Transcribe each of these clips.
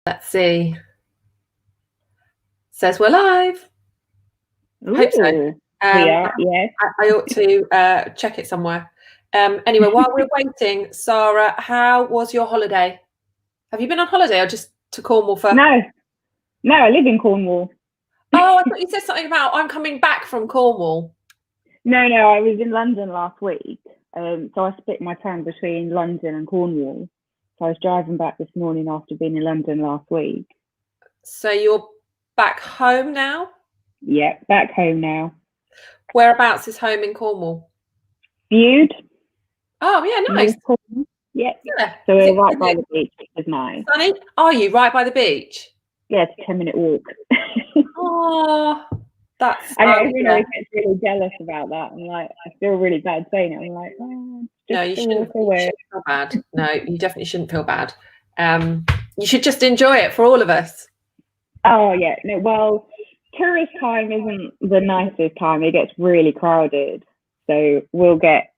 Let's see. Says we're live. Ooh, Hope so. we are, yes. I ought to check it somewhere. Anyway, while we're waiting, Sara, how was your holiday? Have you been on holiday or just to Cornwall for? No, I live in Cornwall. Oh, I thought you said something about I'm coming back from Cornwall. No, I was in London last week. So I split my time between London and Cornwall. So I was driving back this morning after being in London last week. So you're back home now? Yeah, back home now. Whereabouts is home in Cornwall? Viewed. Oh, yeah, nice. Yeah. Yeah. So we're right by the beach, which is nice. Sunny? Are you right by the beach? Yeah, it's a 10-minute walk. Oh, that's. I know everyone always gets really jealous about that. I'm like, I feel really bad saying it. I'm like, oh, No, you shouldn't feel bad. No, you definitely shouldn't feel bad. You should just enjoy it for all of us. Oh yeah, no. Well, tourist time isn't the nicest time. It gets really crowded. So we'll get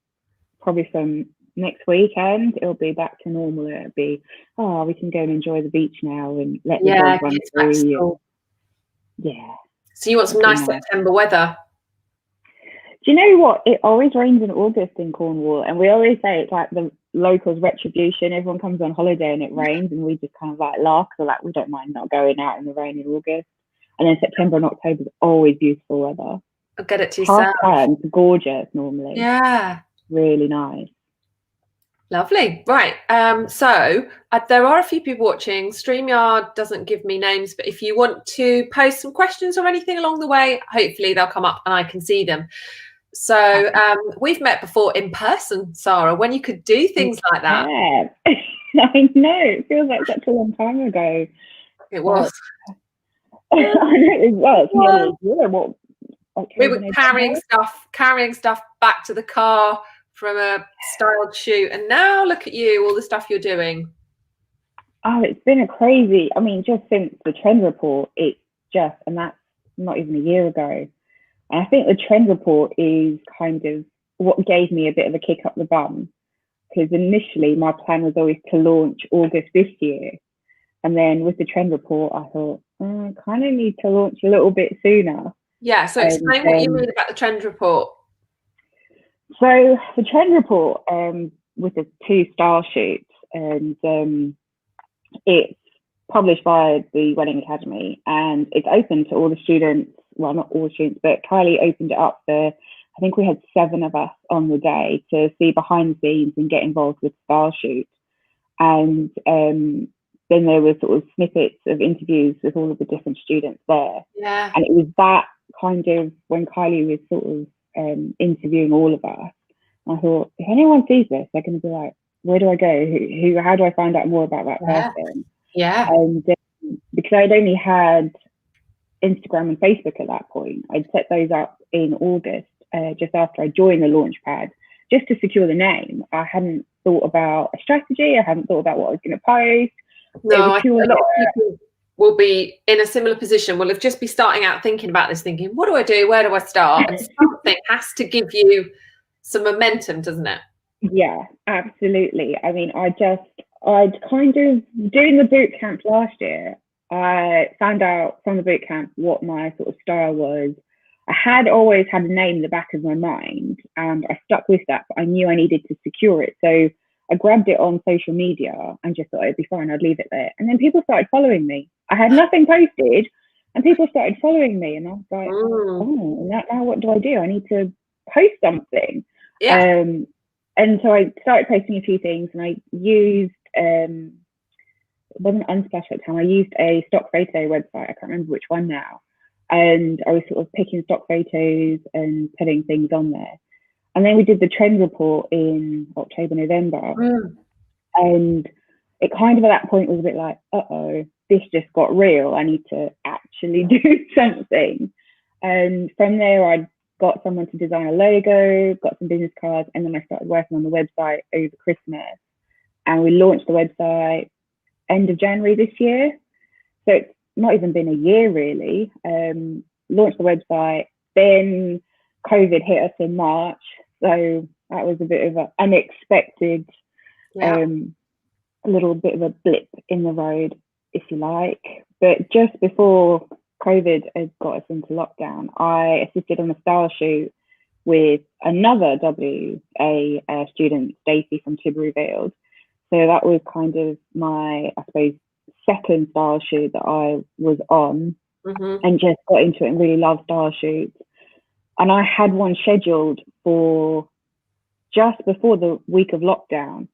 probably some next weekend. It'll be back to normal. It'll be, oh, we can go and enjoy the beach now and let the dog run through you. Yeah. So you want some nice September weather? Do you know what? It always rains in August in Cornwall, and we always say it's like the locals' retribution. Everyone comes on holiday and it rains, and we just kind of like laugh. So like we don't mind not going out in the rain in August. And then September and October is always beautiful weather. I'll get it to yourself. It's gorgeous normally. Yeah. Really nice. Lovely. Right. So there are a few people watching. StreamYard doesn't give me names, but if you want to post some questions or anything along the way, hopefully they'll come up and I can see them. So we've met before in person, Sara, when you could do things like that. Yeah. I know. It feels like such a long time ago. It was. I know it was. We were carrying stuff back to the car from a styled shoot, and now look at you, all the stuff you're doing. Oh, it's been a crazy. I mean, just since the trend report, and that's not even a year ago. And I think the trend report is kind of what gave me a bit of a kick up the bum, because initially my plan was always to launch August this year. And then with the trend report, I thought, I kind of need to launch a little bit sooner. Yeah, so explain what you mean about the trend report. So the trend report with the 2 style shoots, and it's published by the Wedding Academy, and it's open to all the students. Well, not all the students, but Kylie opened it up for, I think we had 7 of us on the day to see behind the scenes and get involved with style shoots. And then there were sort of snippets of interviews with all of the different students there. Yeah. And it was that kind of when Kylie was sort of interviewing all of us, I thought, if anyone sees this, they're going to be like, where do I go? How do I find out more about that person? Yeah. And because I'd only had Instagram and Facebook at that point, I'd set those up in August, just after I joined the Launchpad, just to secure the name. I hadn't thought about a strategy. I hadn't thought about what I was going to post. No, I think a lot of people will be in a similar position. Will have just be starting out thinking about this, thinking, what do I do? Where do I start? And something has to give you some momentum, doesn't it? Yeah, absolutely. I mean, I'd kind of doing the boot camp last year. I found out from the boot camp what my sort of style was. I had always had a name in the back of my mind, and I stuck with that, but I knew I needed to secure it. So I grabbed it on social media and just thought it'd be fine, I'd leave it there. And then people started following me. I had nothing posted, and people started following me, and I was like, oh, now what do? I need to post something. Yeah. And so I started posting a few things, and I used it wasn't Unsplash at the time. I used a stock photo website. I can't remember which one now. And I was sort of picking stock photos and putting things on there. And then we did the trend report in October, November. And it kind of at that point was a bit like, uh-oh, this just got real. I need to actually do something. And from there, I got someone to design a logo, got some business cards, and then I started working on the website over Christmas. And we launched the website end of January this year. So it's not even been a year really. Launched the website, then COVID hit us in March. So that was a bit of an unexpected, a little bit of a blip in the road. if you like. But just before COVID had got us into lockdown, I assisted on a style shoot with another WA student, Stacey from Tibury-Field. So that was kind of my, I suppose, second style shoot that I was on, and just got into it and really loved style shoots. And I had one scheduled for just before the week of lockdown.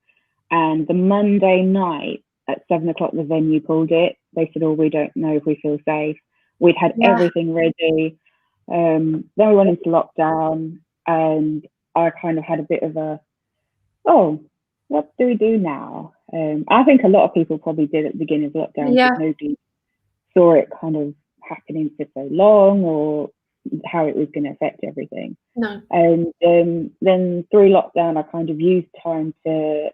And the Monday night at 7 o'clock, the venue pulled it. They said, oh, we don't know if we feel safe. We'd had everything ready. Then we went into lockdown, and I kind of had a bit of a, oh, what do we do now? I think a lot of people probably did at the beginning of lockdown, because nobody saw it kind of happening for so long, or how it was going to affect everything. No. And then through lockdown, I kind of used time to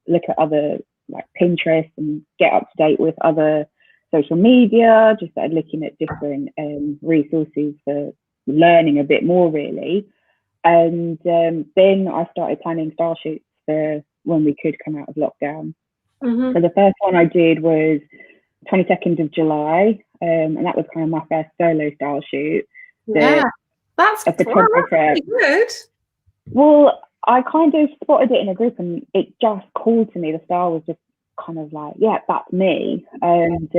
look at other, like Pinterest, and get up to date with other social media. Just started looking at different resources for learning a bit more, really. And then I started planning style shoots for when we could come out of lockdown. So the first one I did was 22nd of July, and that was kind of my first solo style shoot. That's pretty good. Well, I kind of spotted it in a group, and it just called to me. The style was just kind of like, yeah, that's me. And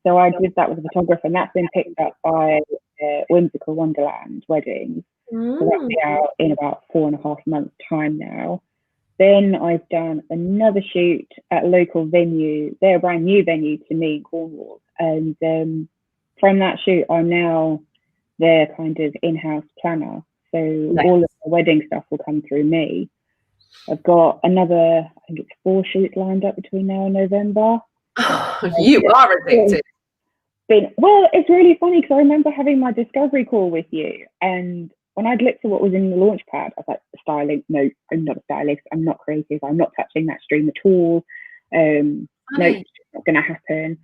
so I did that with a photographer, and that's been picked up by Whimsical Wonderland Weddings. So that's out in about 4.5 months' time now. Then I've done another shoot at a local venue. They're a brand new venue to me in Cornwall. And from that shoot, I'm now their kind of in-house planner. So all of the wedding stuff will come through me. I've got another, I think it's 4 shoots lined up between now and November. You are addicted. Well, it's really funny, because I remember having my discovery call with you, and when I'd looked at what was in the launch pad, I was like, styling, no, I'm not a stylist, I'm not creative, I'm not touching that stream at all. No, it's not going to happen.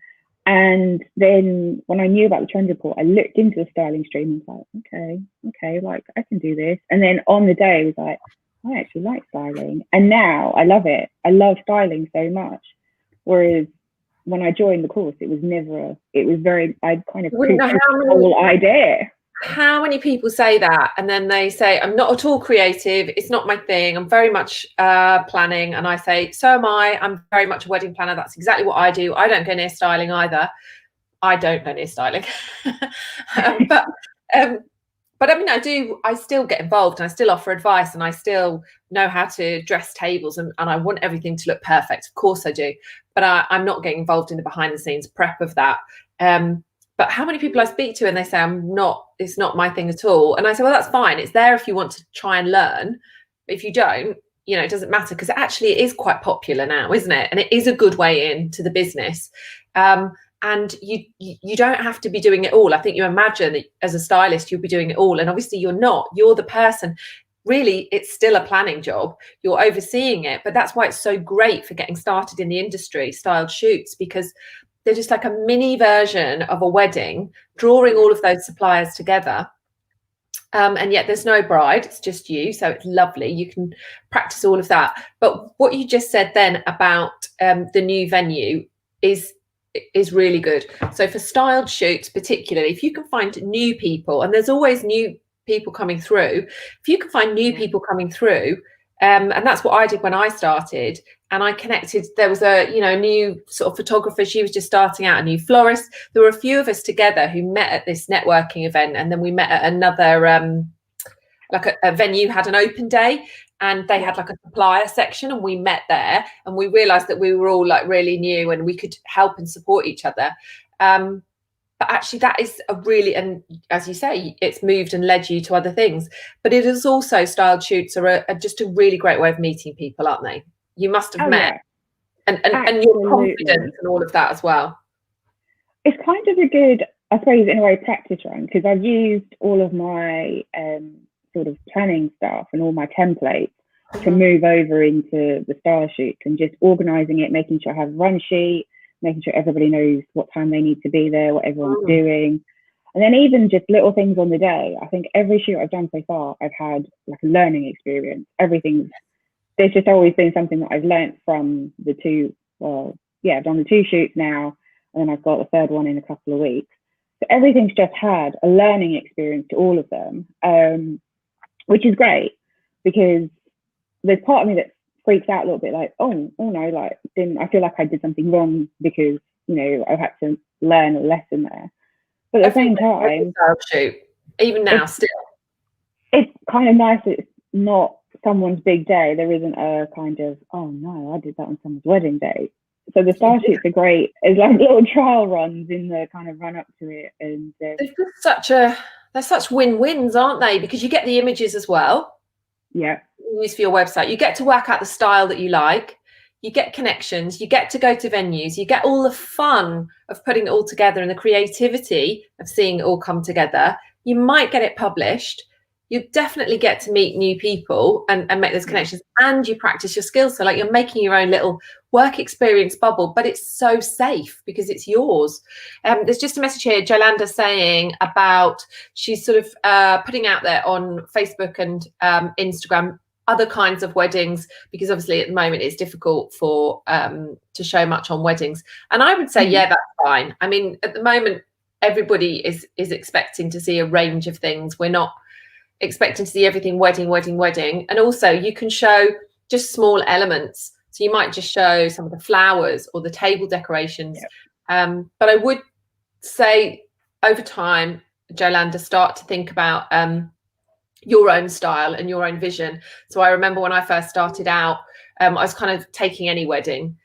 And then when I knew about the trend report, I looked into the styling stream and was like, okay, like I can do this. And then on the day, I was like, I actually like styling. And now I love it. I love styling so much. Whereas when I joined the course, it was very, I kind of wouldn't know the whole idea. How many people say that, and then they say, I'm not at all creative, it's not my thing, I'm very much planning. And I say, so am I. I'm very much a wedding planner. That's exactly what I do. I don't go near styling either. I don't go near styling. But I mean, I still get involved, and I still offer advice, and I still know how to dress tables, and I want everything to look perfect. Of course I do. But I'm not getting involved in the behind the scenes prep of that. But how many people I speak to, and they say, it's not my thing at all. And I say, well, that's fine. It's there if you want to try and learn. But if you don't, it doesn't matter, because actually it is quite popular now, isn't it? And it is a good way into the business. And you don't have to be doing it all. I think you imagine that as a stylist, you'll be doing it all. And obviously you're not. You're the person. Really, it's still a planning job. You're overseeing it. But that's why it's so great for getting started in the industry, styled shoots, because they're just like a mini version of a wedding, drawing all of those suppliers together. And yet there's no bride, it's just you. So it's lovely. You can practice all of that. But what you just said then about the new venue is really good. So for styled shoots, particularly, if you can find new people, and there's always new people coming through, if you can find new people coming through, and that's what I did when I started. And I connected, there was a new sort of photographer, she was just starting out, a new florist. There were a few of us together who met at this networking event, and then we met at another like a venue had an open day, and they had like a supplier section, and we met there, and we realized that we were all like really new, and we could help and support each other. But actually that is a really, and as you say, it's moved and led you to other things. But it is also, styled shoots are just a really great way of meeting people, aren't they? You must have met. Yeah. And your confidence and all of that as well. It's kind of a good, I suppose, in a way, practice run, because I've used all of my sort of planning stuff and all my templates to move over into the style shoots, and just organising it, making sure I have a run sheet, making sure everybody knows what time they need to be there, what everyone's doing. And then even just little things on the day. I think every shoot I've done so far, I've had like a learning experience. There's just always been something that I've learnt from the two. Well, yeah, I've done the 2 shoots now. and then I've got the third one in a couple of weeks. So everything's just had a learning experience to all of them, which is great, because there's part of me that freaks out a little bit, like, oh no, like, I feel like I did something wrong because, you know, I've had to learn a lesson there. But at the same time, shoot, even now, still, it's kind of nice that it's not someone's big day. There isn't a kind of, oh no, I did that on someone's wedding day. So the style shoots are great. It's like little trial runs in the kind of run up to it, and they're such win-wins, aren't they? Because you get the images as well. Yeah. Use for your website. You get to work out the style that you like. You get connections. You get to go to venues. You get all the fun of putting it all together and the creativity of seeing it all come together. You might get it published. You definitely get to meet new people and make those connections, and you practice your skills. So like, you're making your own little work experience bubble, but it's so safe because it's yours. There's just a message here, Jolanda saying about, she's sort of putting out there on Facebook and Instagram other kinds of weddings, because obviously at the moment it's difficult for to show much on weddings. And I would say, yeah, that's fine. I mean, at the moment, everybody is expecting to see a range of things. We're not expecting to see everything wedding. And also you can show just small elements. So you might just show some of the flowers or the table decorations. But I would say over time, Jolanda, start to think about your own style and your own vision. So I remember when I first started out, I was kind of taking any wedding.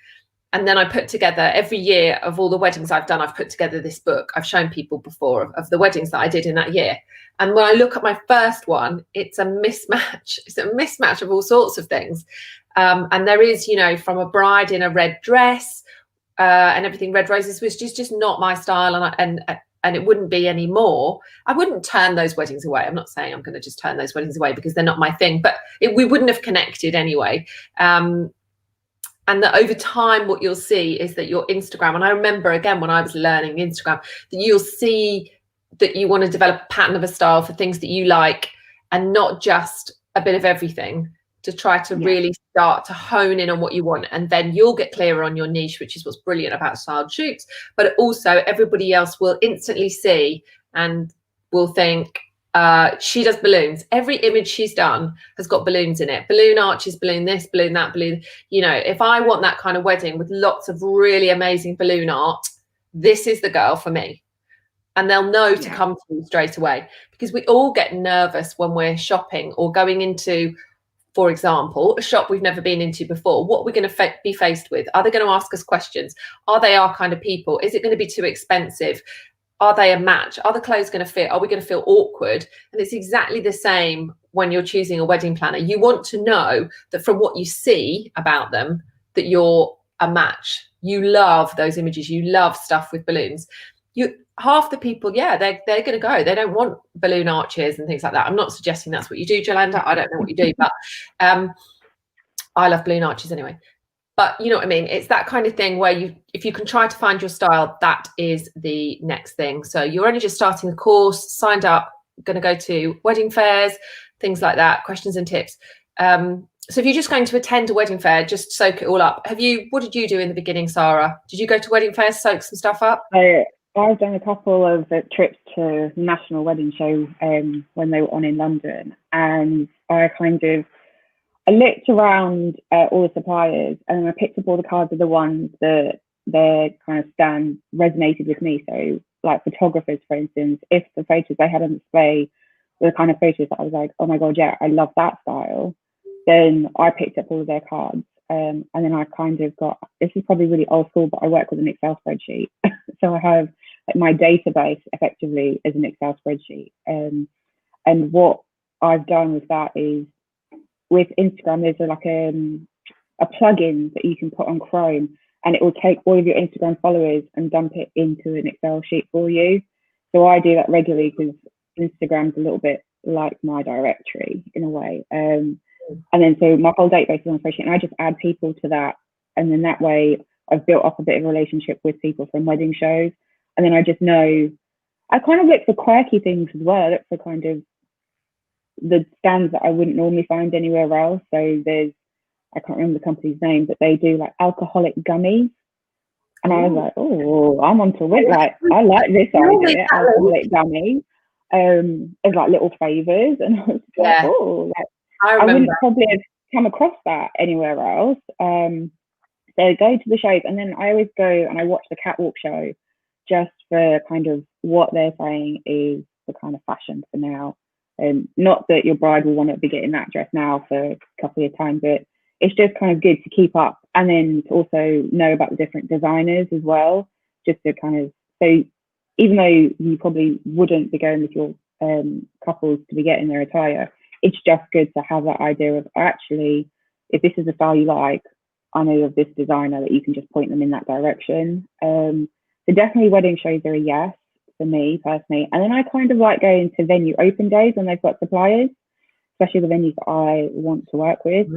And then I put together, every year of all the weddings I've done, I've put together this book. I've shown people before of the weddings that I did in that year. And when I look at my first one, it's a mismatch. It's a mismatch of all sorts of things. And there is, you know, from a bride in a red dress and everything, red roses, which is just not my style. And it wouldn't be anymore. I wouldn't turn those weddings away. I'm not saying I'm going to just turn those weddings away because they're not my thing, but we wouldn't have connected anyway. And that over time, what you'll see is that your Instagram, and I remember again when I was learning Instagram, that you'll see that you want to develop a pattern of a style for things that you like, and not just a bit of everything, to try to really start to hone in on what you want. And then you'll get clearer on your niche, which is what's brilliant about styled shoots. But also everybody else will instantly see and will think, she does balloons. Every image she's done has got balloons in it. Balloon arches, balloon this, balloon that, balloon. You know, if I want that kind of wedding with lots of really amazing balloon art, this is the girl for me. And they'll know to come to you straight away, because we all get nervous when we're shopping or going into, for example, a shop we've never been into before. What are we going to be faced with? Are they going to ask us questions? Are they our kind of people? Is it going to be too expensive? Are they a match? Are the clothes going to fit? Are we going to feel awkward? And it's exactly the same when you're choosing a wedding planner. You want to know that from what you see about them, that you're a match. You love those images. You love stuff with balloons. Half the people, they're going to go. They don't want balloon arches and things like that. I'm not suggesting that's what you do, Jolanda. I don't know what you do, but I love balloon arches anyway. But you know what I mean? It's that kind of thing where if you can try to find your style, that is the next thing. So you're only just starting the course, signed up, going to go to wedding fairs, things like that, questions and tips. So if you're just going to attend a wedding fair, just soak it all up. What did you do in the beginning, Sara? Did you go to wedding fairs, soak some stuff up? I've done a couple of trips to the National Wedding Show when they were on in London, and I looked around all the suppliers, and I picked up all the cards of the ones that their kind of stand resonated with me. So like photographers, for instance, if the photos they had on display were the kind of photos that I was like, oh my God, yeah, I love that style, then I picked up all of their cards. And then I kind of got, this is probably really old school, but I work with an Excel spreadsheet. So I have like my database effectively as an Excel spreadsheet. And what I've done with that is, with Instagram, there's like a plugin that you can put on Chrome, and it will take all of your Instagram followers and dump it into an Excel sheet for you. So I do that regularly because Instagram's a little bit like my directory in a way. And then so my whole database is on a spreadsheet, and I just add people to that. And then that way I've built up a bit of a relationship with people from wedding shows. And then I just know, I kind of look for quirky things as well. I look for kind of the stands that I wouldn't normally find anywhere else. So there's, I can't remember the company's name, but they do like alcoholic gummies. And I was Ooh. like, oh, I'm onto it. Like, I like this idea. I'll call it dummy. As like little favors. And I was like, Yeah, oh, like, I I remember. wouldn't probably have come across that anywhere else. So go to the shows, and then I always go and I watch the catwalk show just for kind of what they're saying is the kind of fashion for now. Not that your bride will want to be getting that dress now for a couple of times, but it's just kind of good to keep up, and then to also know about the different designers as well, just to kind of, so even though you probably wouldn't be going with your couples to be getting their attire, it's just good to have that idea of, actually, if this is a style you like, I know of this designer that you can just point them in that direction. So definitely wedding shows are a yes for me personally. And then I kind of like going to venue open days when they've got suppliers, especially the venues that I want to work with.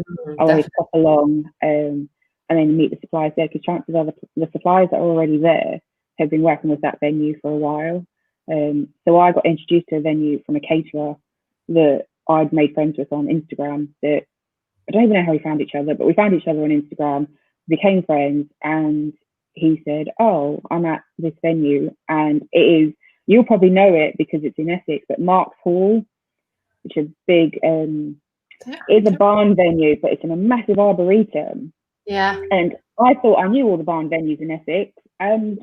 I'll always pop along and then meet the suppliers there, because chances are the suppliers that are already there have been working with that venue for a while. So I got introduced to a venue from a caterer that I'd made friends with on Instagram. That I don't even know how we found each other, but we found each other on Instagram, became friends, and he said, oh, I'm at this venue, and it is, you'll probably know it because it's in Essex, but Mark's Hall, which is big, it's a barn venue, but it's in a massive arboretum. Yeah. And I thought I knew all the barn venues in Essex, and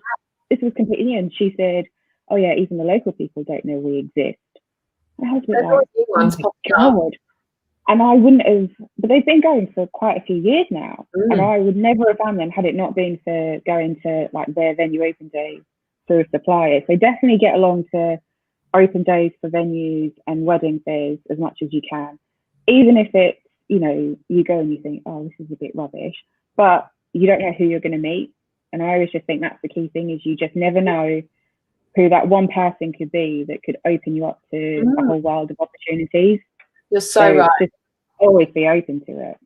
this was completely new. And she said, oh yeah, even the local people don't know we exist. And I was a bit like, oh my God. And I wouldn't have, but they've been going for quite a few years now. And I would never have found them had it not been for going to like their venue open days through suppliers. So definitely get along to open days for venues and wedding fairs as much as you can. Even if it's, you know, you go and you think, oh, this is a bit rubbish, but you don't know who you're going to meet. And I always just think that's the key thing, is you just never know who that one person could be that could open you up to a whole world of opportunities. You're so right. Just always be open to it.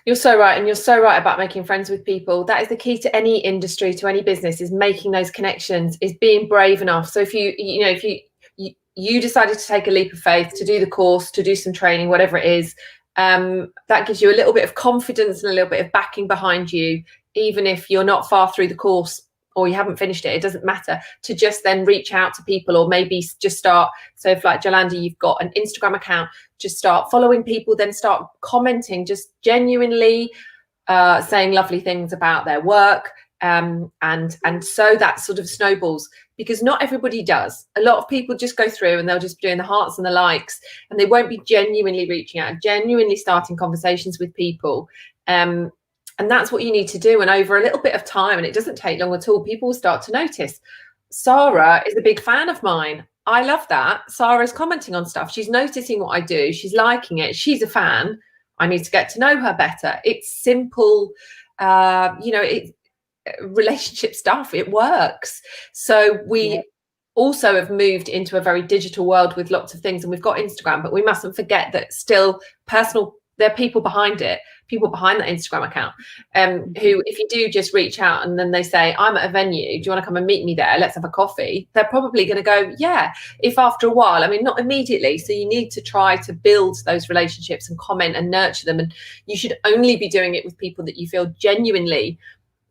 You're so right, and you're so right about making friends with people. That is the key to any industry, to any business, is making those connections, is being brave enough. So if you decided to take a leap of faith, to do the course, to do some training, whatever it is, that gives you a little bit of confidence and a little bit of backing behind you, even if you're not far through the course or you haven't finished it. It doesn't matter, to just then reach out to people, or maybe just start. So if, like Jolanda, you've got an Instagram account, just start following people, then start commenting, just genuinely saying lovely things about their work, and so that sort of snowballs, because not everybody does. A lot of people just go through and they'll just be doing the hearts and the likes, and they won't be genuinely reaching out, genuinely starting conversations with people. And that's what you need to do. And over a little bit of time, and it doesn't take long at all, people will start to notice. Sara is a big fan of mine. I love that. Sara's commenting on stuff. She's noticing what I do. She's liking it. She's a fan. I need to get to know her better. It's simple, relationship stuff. It works. So we also have moved into a very digital world with lots of things, and we've got Instagram, but we mustn't forget that still personal, there are people behind it, people behind that Instagram account, who, if you do just reach out and then they say, I'm at a venue, do you want to come and meet me there? Let's have a coffee. They're probably going to go, yeah, if after a while. I mean, not immediately. So you need to try to build those relationships and comment and nurture them. And you should only be doing it with people that you feel genuinely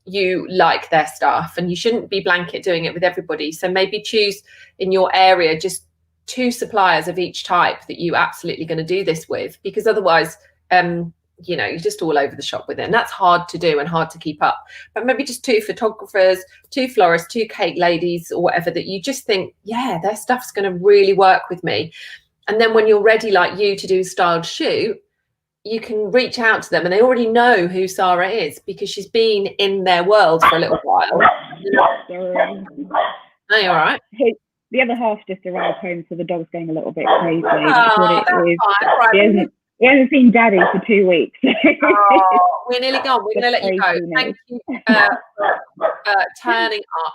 you like their stuff, and you shouldn't be blanket doing it with everybody. So maybe choose in your area just 2 suppliers of each type that you absolutely going to do this with, because otherwise you're just all over the shop with it, and that's hard to do and hard to keep up. But maybe just 2 photographers, 2 florists, 2 cake ladies, or whatever, that you just think, yeah, their stuff's going to really work with me. And then when you're ready, like you, to do a styled shoot, you can reach out to them, and they already know who Sara is because she's been in their world for a little while. Sorry. No, you're all right. The other half just arrived home, so the dog's going a little bit crazy. That's what it is. Right. He hasn't seen Daddy for 2 weeks. We're nearly gone. We're going to let you go. Thank you for turning up.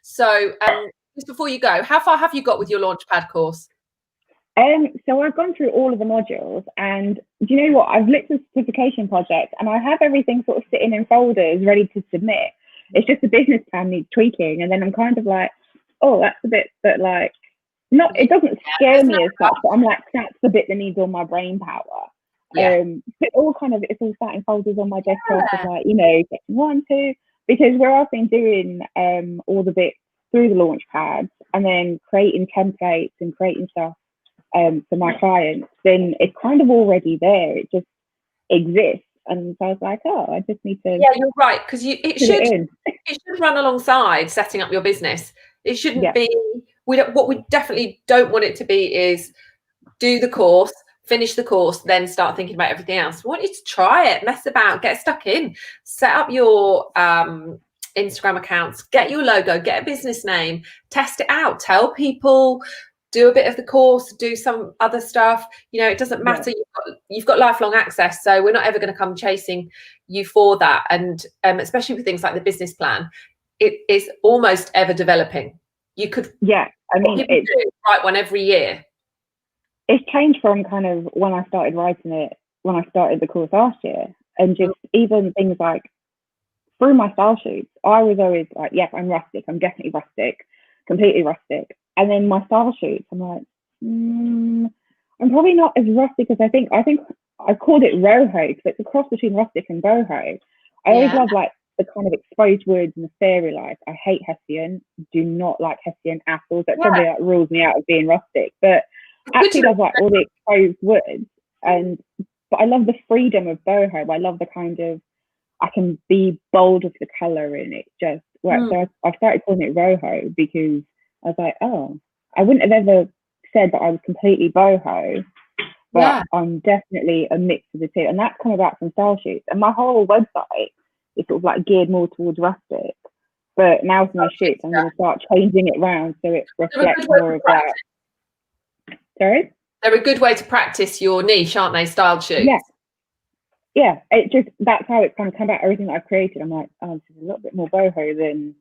So just before you go, how far have you got with your Launchpad course? So I've gone through all of the modules, and do you know what? I've looked at the certification project, and I have everything sort of sitting in folders ready to submit. It's just the business plan needs tweaking, and then I'm kind of like, oh, that's the bit that, like, not, it doesn't scare me as such, but I'm like, that's the bit that needs all my brain power. It's all starting folders on my desktop of, like, section 1, 2. because where I've been doing all the bits through the Launchpad and then creating templates and creating stuff for my clients, then it's kind of already there. It just exists. And so I was like, oh, I just need to. Yeah, you're right, because it should run alongside setting up your business. It shouldn't be. What we definitely don't want it to be is do the course, finish the course, then start thinking about everything else. We want you to try it, mess about, get stuck in, set up your Instagram accounts, get your logo, get a business name, test it out, tell people, do a bit of the course, do some other stuff. It doesn't matter. You've got lifelong access, so we're not ever going to come chasing you for that. And especially with things like the business plan, it is almost ever developing. You could, I mean, write one every year. It's changed from kind of when I started writing it, when I started the course last year, and just even things like through my style shoots, I was always like, yes, I'm rustic. I'm definitely rustic, completely rustic. And then my style shoots, I'm like, I'm probably not as rustic as I think. I think I called it roho because it's a cross between rustic and boho. I always love like the kind of exposed woods and the fairy life. I hate Hessian. Do not like Hessian at all. That probably like rules me out of being rustic. But actually, I like all the exposed woods, but I love the freedom of boho. I love the kind of I can be bold with the color and it just works. So I started calling it roho because I was like, oh, I wouldn't have ever said that I was completely boho, but I'm definitely a mix of the two. And that's come about from style shoots. And my whole website is sort of like geared more towards rustic. But now with my shoots, I'm going to start changing it around so it reflects more of that. Sorry? They're a good way to practice your niche, aren't they? Styled shoots. Yeah. That's how it's kind of come about. Everything that I've created, I'm like, oh, this is a little bit more boho than.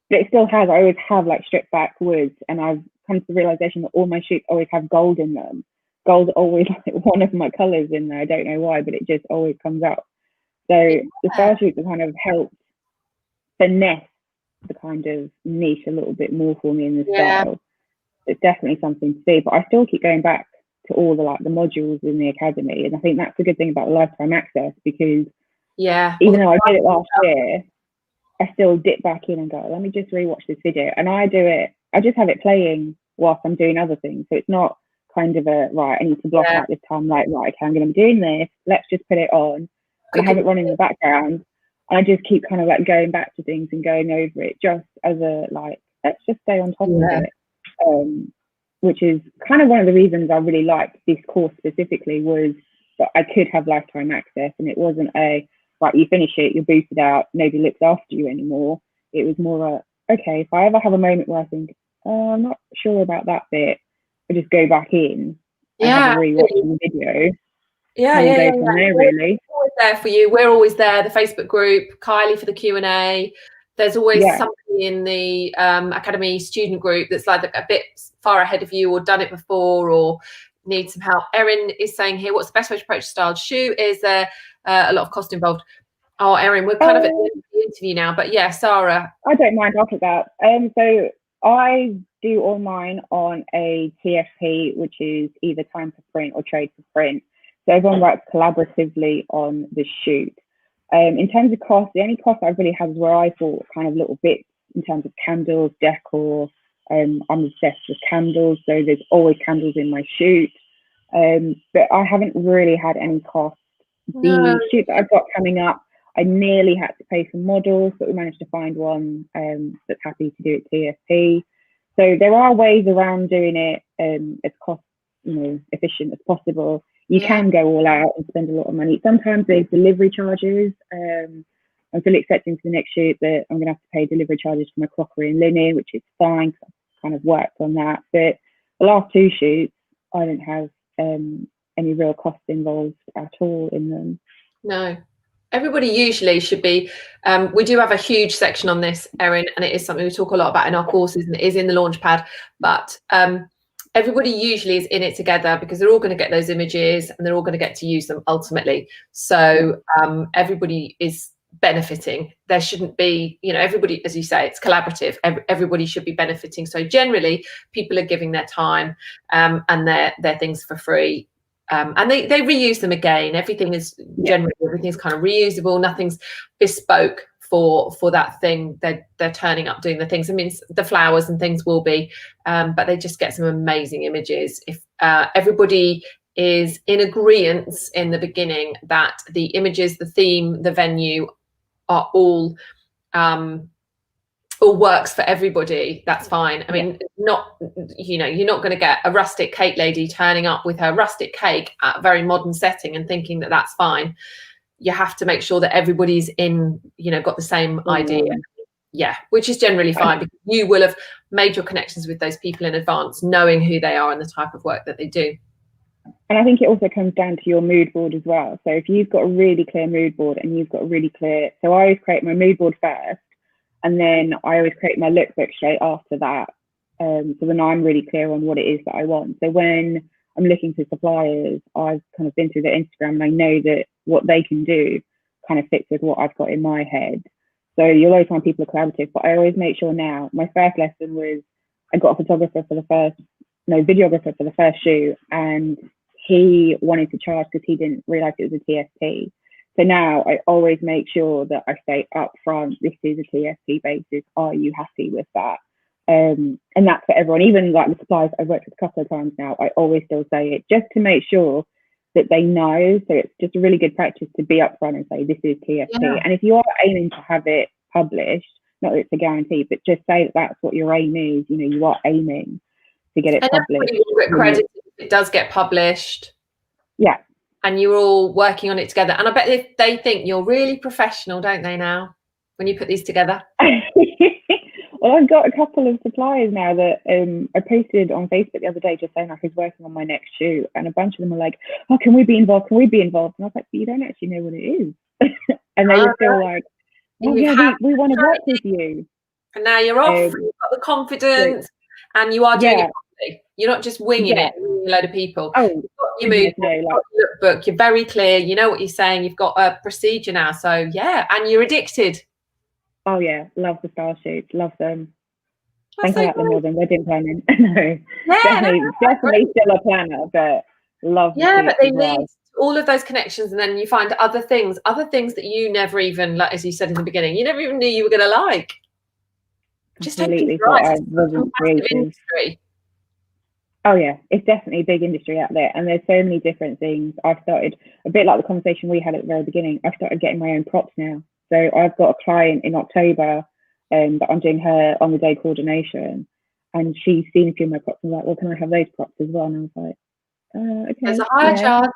But it still has. I always have like stripped back woods, and I've come to the realization that all my shoots always have gold in them. Gold's always like one of my colors in there. I don't know why, but it just always comes out. So the style shoots have kind of helped finesse the kind of niche a little bit more for me in the style. It's definitely something to see, but I still keep going back to all the the modules in the academy, and I think that's a good thing about the lifetime access because even though I did it last year, I still dip back in and go, let me just rewatch this video. And I just have it playing whilst I'm doing other things. So it's not kind of I need to block out this time, like, right, okay, I'm going to be doing this. Let's just put it on. And I have it running in the background. And I just keep kind of like going back to things and going over it just as let's just stay on top of it. Which is kind of one of the reasons I really liked this course specifically was that I could have lifetime access and it wasn't right, you finish it, you're booted out, nobody looks after you anymore. It was more okay, if I ever have a moment where I think, oh, I'm not sure about that bit, I just go back in and have a rewatch the video. Go from there, really. We're always there for you. We're always there. The Facebook group, Kylie for the Q&A. There's always somebody in the Academy student group that's like a bit far ahead of you or done it before or need some help. Erin is saying here, what's the best way to approach a styled shoot? Is there a lot of cost involved? Oh, Erin, we're kind of at the end of the interview now, but Sara. I don't mind after that. So I do all mine on a TFP, which is either time for print or trade for print. So everyone works collaboratively on the shoot. In terms of cost, the only cost I really have is where I thought kind of little bits in terms of candles, decor. I'm obsessed with candles, so there's always candles in my shoot. But I haven't really had any cost. The shoot that I've got coming up, I nearly had to pay some models, but we managed to find one that's happy to do it TFP. So there are ways around doing it as cost, efficient as possible. You can go all out and spend a lot of money. Sometimes there's delivery charges. I'm fully expecting for the next shoot that I'm going to have to pay delivery charges for my crockery and linen, which is fine. I've kind of worked on that. But the last two shoots, I didn't have any real cost involved at all in them. No. Everybody usually should be, we do have a huge section on this, Erin, and it is something we talk a lot about in our courses and it is in the Launchpad, but everybody usually is in it together because they're all going to get those images and they're all going to get to use them ultimately. So everybody is benefiting. There shouldn't be, everybody, as you say, it's collaborative. Everybody should be benefiting. So generally people are giving their time and their things for free. And they reuse them again. Everything's kind of reusable. Nothing's bespoke for that thing. They're turning up, doing the things. I mean, the flowers and things will be, but they just get some amazing images. If everybody is in agreement in the beginning that the images, the theme, the venue are all works for everybody, that's fine. I mean, not, you know, you're not going to get a rustic cake lady turning up with her rustic cake at a very modern setting and thinking that that's fine. You have to make sure that everybody's in, you know, got the same idea. Yeah, which is generally fine, because you will have made your connections with those people in advance, knowing who they are and the type of work that they do. And I think it also comes down to your mood board as well. So if you've got a really clear mood board and you've got a really clear, so I always create my mood board first, and then I always create my lookbook straight after that. So then I'm really clear on what it is that I want. So when I'm looking for suppliers, I've kind of been through their Instagram and I know that what they can do kind of fits with what I've got in my head. So you'll always find people are collaborative, but I always make sure now, my first lesson was I got a photographer for the first, no, videographer for the first shoot, and he wanted to charge because he didn't realize it was a TSP. So now I always make sure that I say up front, this is a TSP basis. Are you happy with that? And that's for everyone, even like the suppliers I've worked with a couple of times now, I always still say it just to make sure that they know. So it's just a really good practice to be upfront and say, this is TSP. Yeah. And if you are aiming to have it published, not that it's a guarantee, but just say that that's what your aim is. You know, you are aiming to get it published. Everybody will get credited if it does get published. Yeah. And you're all working on it together. And I bet they think you're really professional, don't they, now, when you put these together? Well, I've got a couple of suppliers now that I posted on Facebook the other day just saying I was working on my next shoot, and a bunch of them were like, oh, can we be involved? Can we be involved? And I was like, but you don't actually know what it is. And they were still like, oh, yeah, we want to work with you. And now you're off, you've got the confidence, and you are doing it properly. You're not just winging it with a load of people. Oh, you've got your mood, you've got your lookbook, you're very clear, you know what you're saying, you've got a procedure now. So, yeah, and you're addicted. Oh, yeah, love the style shoots, love them. I think I like them more than wedding planning. No, definitely still a planner, but love the but they need all of those connections, and then you find other things that you never even, like as you said in the beginning, you never even knew you were going to like. Just completely thought I wasn't creative. Oh yeah, it's definitely a big industry out there, and there's so many different things. I've started, a bit like the conversation we had at the very beginning, I've started getting my own props now. So I've got a client in October that I'm doing her on the day coordination, and she's seen a few of my props and was like, well, can I have those props as well? And I was like, okay. There's a higher charge.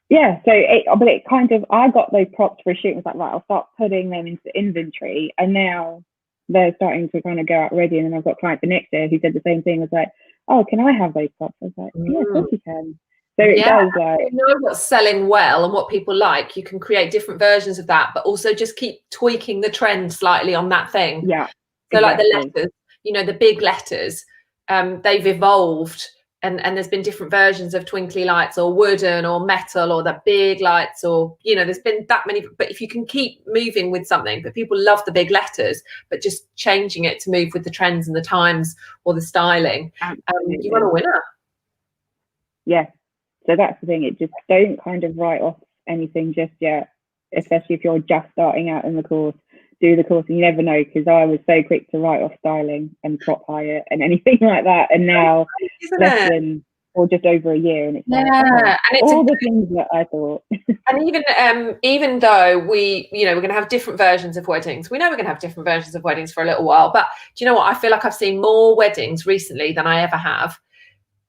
Yeah, so it kind of, I got those props for a shoot and was like, right, I'll start putting them into inventory, and now they're starting to kind of go out ready. And then I've got a client for next year who said the same thing, was like, oh, can I have those props? I was like, yeah, of course you can. So it does, like, you know what's selling well and what people like, you can create different versions of that, but also just keep tweaking the trend slightly on that thing. Yeah. So like the letters, you know, the big letters, they've evolved, and there's been different versions of twinkly lights or wooden or metal or the big lights, or, you know, there's been that many. But if you can keep moving with something, but people love the big letters, but just changing it to move with the trends and the times or the styling, you want a winner. Yeah. So that's the thing. It just, don't kind of write off anything just yet, especially if you're just starting out in the course. Do the course, and you never know, because I was so quick to write off styling and prop hire and anything like that, and now less than, or just over a year, and it's like, and it's all the things that I thought. And even though we're going to have different versions of weddings, we know we're going to have different versions of weddings for a little while, but do you know what? I feel like I've seen more weddings recently than I ever have.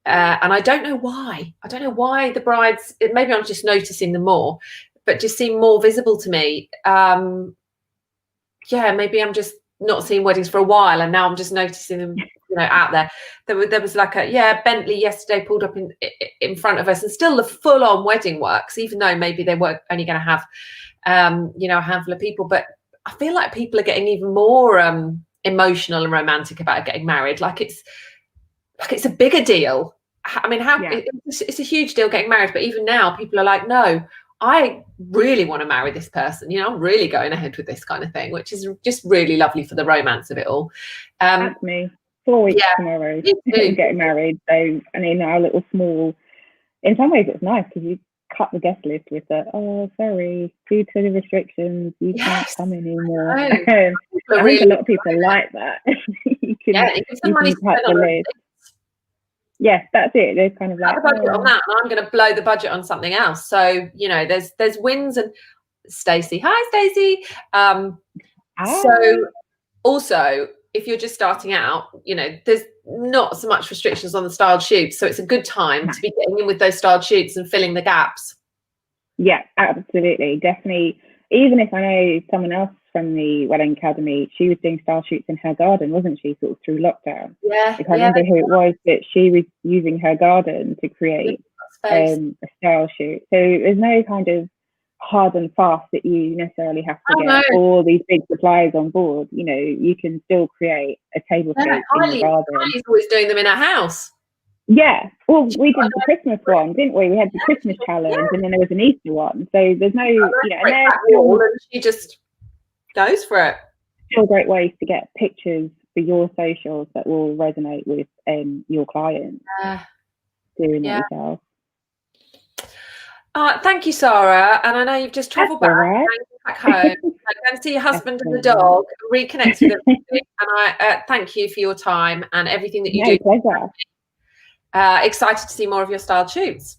And I don't know why. I don't know why the brides, maybe I'm just noticing them more, but just seem more visible to me. Maybe I'm just not seeing weddings for a while, and now I'm just noticing them, you know, out there. There was like Bentley yesterday pulled up in front of us, and still the full-on wedding works, even though maybe they were only going to have, a handful of people. But I feel like people are getting even more emotional and romantic about getting married. Like it's a bigger deal. I mean, it's a huge deal getting married, but even now people are like, no, I really want to marry this person. You know, I'm really going ahead with this kind of thing, which is just really lovely for the romance of it all. That's me. 4 weeks tomorrow, getting married. So, I mean, our little small, in some ways it's nice because cut the guest list with the, oh, sorry, due to the restrictions, you can't come anymore. I I think a lot of people like that. you can it gives them money to cut spend the on list. Yes, that's it. They're kind of like, the budget on that, and I'm going to blow the budget on something else. So there's wins. And Stacey, hi Stacey. So also, if you're just starting out, there's not so much restrictions on the styled shoots, so it's a good time to be getting in with those styled shoots and filling the gaps. Yeah, absolutely, definitely. Even if I know someone else from the Wedding Academy, she was doing style shoots in her garden, wasn't she, sort of through lockdown? Yeah, I can't remember who it was, but she was using her garden to create a style shoot. So there's no kind of hard and fast that you necessarily have to get all these big suppliers on board. You can still create a tablecloth in the garden. Kylie's always doing them in her house. Yeah, well, we did the Christmas one, didn't we? We had the Christmas challenge, and then there was an Easter one. So there's no, and she just goes for it. Still great ways to get pictures for your socials that will resonate with your clients. Doing it yourself. Thank you, Sara. And I know you've just travelled back home. Go and see your husband and the dog, reconnect with everybody. And I thank you for your time and everything that you do. Pleasure. Excited to see more of your styled shoots.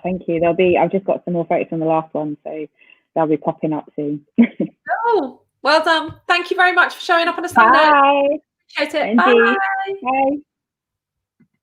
Thank you. I've just got some more photos from the last one, so they'll be popping up soon. Oh, well done. Thank you very much for showing up on a Sunday. Bye. Appreciate it. Thank Bye. You. Bye.